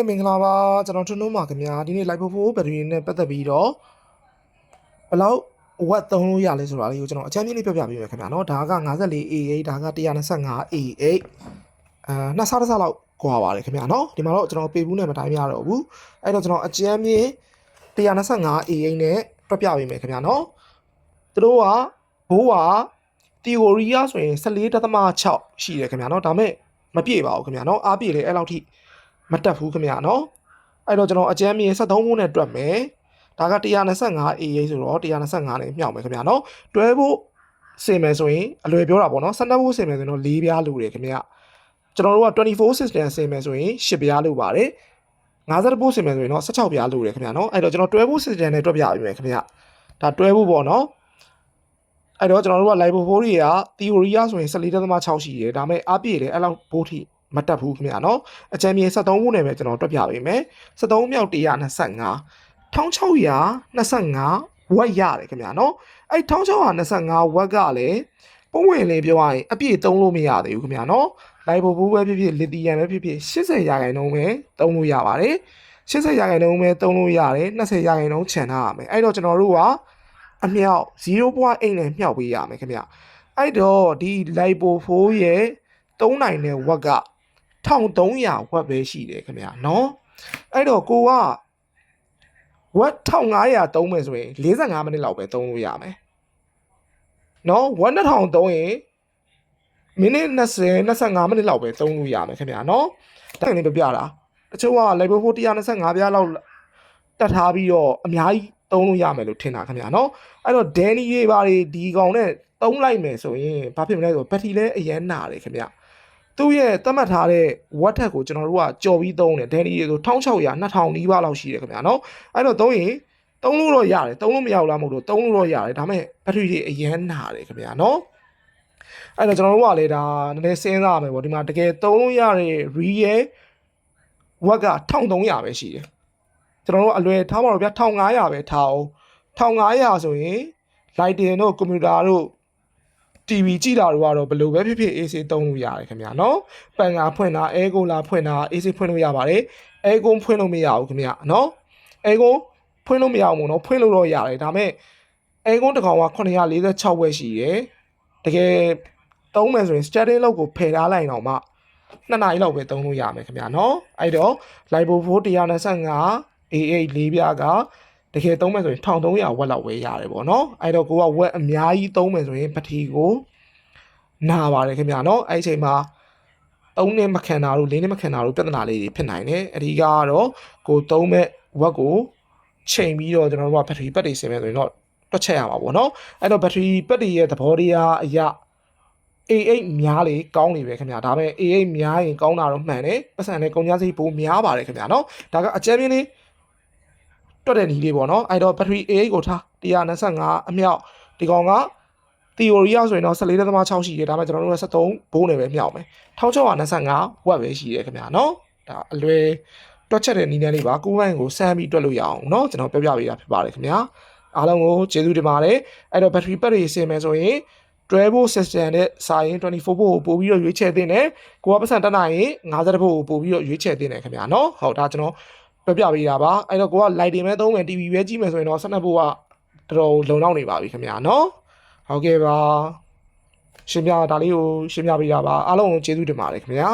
မင်္ဂလာပါကျွန်တော်ထွန်းထွန်းပါခင်ဗျာဒီနေ့ live ဖို့ဘက်ထရီနဲ့ပတ်သက်ပြီးတော့ဘယ်လောက်ဝက်သုံးလို့ရလဲဆိုတာလေးကိုကျွန်တော်အချမ်းကြီးလေးပြောပြပေးမယ်ခင်ဗျာเนาะဒါက 54A8 ဒါက 125A8 နှစ်ဆတစ်ဆလောက်ကွာပါတယ်ခင်ဗျာเนาะဒီမှာတော့ကျွန်တော်ပေဘူးနဲ့မတိုင်းရတော့ဘူးအဲ့တော့ကျွန်တော်အချမ်းကြီး 125A8 နဲ့တွက်ပြပေးမယ်ခင်ဗျာเนาะသူတို့ကဘိုးက theory ရဆိုရင်14.6ရှိတယ်ခင်ဗျာเนาะဒါမဲ့မပြည့်ပါဘူးခင်ဗျာเนาะအားပြည့်လေအဲ့လောက်ထိမတက်ဘူးခင်ဗျာနော်အဲ့တော့ကျွန်တော်အကျမ်းမြေ73မိုးနဲ့တွက်မယ်ဒါက 125A ဆိုတော့125နဲ့မြောက်မယ်ခင်ဗျာနော်တွဲဖို့စင်မယ်ဆိုရင်အလွယ်ပြောတာပေါ့နော်12ဖို့စင်မယ်ဆိုရင်တော့4ပြားလိုတယ်ခင်ဗျာကျွန်တော်တို့က24 system စင်မယ်ဆိုရင်10ပြားလိုပါတယ်50ဖို့စင်မယ်ဆိုရင်တော့16ပြားလိုတယ်ခင်ဗျာနော်အဲ့တော့ကျွန်တော်တွဲဖို့ system နဲ့တွက်ပြပေးမယ်ခင်ဗျာဒါတွဲဖို့ပေါ့နော်အဲ့တော့ကျွန်တော်တို့က live ဖို့တွေက theory ရဆိုရင်14.6ရှိတယ်ဒါပေမဲ့အားပြည့်တယ်အဲ့လောက်ဘိုးထိမတက်ဘူးခင်ဗျာနော်အကြံမြေ73ခုနဲ့ပဲကျွန်တော်တွက်ပြပေးမယ်73မြောက်125 1625ဝက်ရတယ်ခင်ဗျာနော်အဲ့1625ဝက်ကလည်းပုံဝင်လေးပြောရရင်အပြည့်သုံးလို့မရသေးဘူးခင်ဗျာနော်လိုက်ဖို့ဘူးပဲဖြစ်ဖြစ်လီသီယမ်ပဲဖြစ်ဖြစ်80ရာခိုင်နှုန်းပဲသုံးလို့ရပါတယ်80ရာခိုင်နှုန်းပဲသုံးလို့ရတယ်20ရာခိုင်နှုန်းချန်ထားရမယ်အဲ့တော့ကျွန်တော်တို့ကအမြောက် 0.8 နဲ့မြှောက်ပေးရမယ်ခင်ဗျအဲ့တော့ဒီ lipo 4ရဲ့3နိုင်တဲ့ဝက်က1300ဝက်ပဲရှိတယ်ခင်ဗျာနော်အဲ့တော့ကိုကဝက်1500သုံးမယ်ဆိုရင်45မိနစ်လောက်ပဲသုံးလို့ရမယ်နော်ဝက်2000သုံးရင်မိနစ်20 25မိနစ်လောက်ပဲသုံးလို့ရမယ်ခင်ဗျာနော်တိုက်နေပြတာတချို့က level 4 125ပြားလောက်တက်ထားပြီးတော့အများကြီးသုံးလို့ရမယ်လို့ထင်တာခင်ဗျာနော်အဲ့တော့ဒန်နီတွေပါဒီကောင်နဲ့သုံးလိုက်မယ်ဆိုရင်ဘာဖြစ်မလဲဆိုဘက်ထရီလဲအရန်နာတယ်ခင်ဗျာသူ့ရဲ့သတ်မှတ်ထားတဲ့ဝက်ထက်ကိုကျွန်တော်တို့ကကြော်ပြီးသုံးတယ်ဒန်နီရေဆို1600 2000နီးပါးလောက်ရှိတယ်ခင်ဗျာနော်အဲ့တော့သုံးရင်သုံးလို့တော့ရတယ်သုံးလို့မရဘူးလားမဟုတ်လို့သုံးလို့တော့ရတယ်ဒါပေမဲ့ဘက်ထရီတွေအရန်နာတယ်ခင်ဗျာနော်အဲ့တော့ကျွန်တော်တို့ကလေဒါနည်းနည်းစဉ်းစားရမယ်ပေါ့ဒီမှာတကယ်သုံးလို့ရတဲ့ real ဝက်က1300ပဲရှိတယ်ကျွန်တော်တို့အလွယ်ထားပါတော့ဗျာ1500ပဲထားအောင်1500ဆိုရင် lighting တို့ computer တို့ TV ကြည့်တာတို့ကတော့ဘယ်လိုပဲဖြစ်ဖြစ် AC သုံးလို့ရတယ်ခင်ဗျာနော်ပန်ကာဖွင့်တာ air con လာဖွင့်တာ AC ဖွင့်လို့ရပါတယ် air con ဖွင့်လို့မရဘူးခင်ဗျာနော် air con ဖွင့်လို့မရဘူးနော်ဖွင့်လို့တော့ရတယ်ဒါပေမဲ့ air con တစ်ကောင်က946ဝက်ရှိတယ်တကယ်သုံးမယ်ဆိုရင် steady လောက်ကိုဖယ်ထားလိုက်တော့မှ2နာရီလောက်ပဲသုံးလို့ရမယ်ခင်ဗျာနော်အဲ့တော့ lipo 4 125 A8 4ပြားကတကယ်သုံးမယ်ဆိုရင်1300ဝက်လောက်ပဲရတယ်ပေါ့နော်အဲ့တော့ကိုကဝက်အများကြီးသုံးမယ်ဆိုရင်ပထီကိုနာပါတယ်ခင်ဗျာနော်အဲ့ဒီအချိန်မှာ3နှစ်မခံတာတို့4နှစ်မခံတာတို့ပြဿနာလေးတွေဖြစ်နိုင်တယ်အဓိကကတော့ကိုသုံးမဲ့ဝက်ကိုချိန်ပြီးတော့ကျွန်တော်တို့ကဘက်ထရီပတ်တွေဆင်မယ်ဆိုရင်တော့တွက်ချက်ရမှာပေါ့နော်အဲ့တော့ဘက်ထရီပတ်တွေရဲ့သဘောတရားအရာ A8 များလေကောင်းနေပဲခင်ဗျာဒါပေမဲ့ A8 များရင်ကောင်းတာတော့မှန်တယ်ပတ်စံနဲ့ကုန်ကြစိပိုများပါတယ်ခင်ဗျာနော်ဒါကအကြမ်းပြင်းလေးတွက်တဲ့နည်းလေးပေါ့နော်အဲ့တော့ဘက်ထရီ A8 ကိုထား125အမြောက်ဒီကောင်က theory ရဆိုရင်တော့14.6ရှိတယ်ဒါပေမဲ့ကျွန်တော်တို့က73ဘိုးနဲ့ပဲမြောက်မယ်1625ဝက်ပဲရှိတယ်ခင်ဗျာနော်ဒါအလွယ်တွက်ချက်တဲ့နည်းနဲ့လေးပါကိုယ်ပိုင်ကိုစမ်းပြီးတွက်လို့ရအောင်နော်ကျွန်တော်ပြောပြပေးတာဖြစ်ပါတယ်ခင်ဗျာအားလုံးကိုကျေးဇူးတင်ပါတယ်အဲ့တော့ battery pack တွေဆင်မယ်ဆိုရင်တွဲဖို့ system နဲ့စာရင်24ဖို့ကိုပို့ပြီးတော့ရွေးချယ်သင့်တယ်ကိုကပတ်စံတက်နိုင်ရင်50ဖို့ကိုပို့ပြီးတော့ရွေးချယ်သင့်တယ်ခင်ဗျာနော်ဟုတ်ဒါကျွန်တော်ပြောပြပေးတာပါအဲ့တော့ကိုက lighting ပဲသုံးမယ် TV ပဲကြည့်မယ်ဆိုရင်တော့12ဖို့ကတော်တော်လုံလောက်နေပါပြီခင်ဗျာနော်ဟုတ်ကဲ့ပါရှင်းပြဒါလေးကိုရှင်းပြပေးတာပါအားလုံးကိုကျေးဇူးတင်ပါတယ်ခင်ဗျာ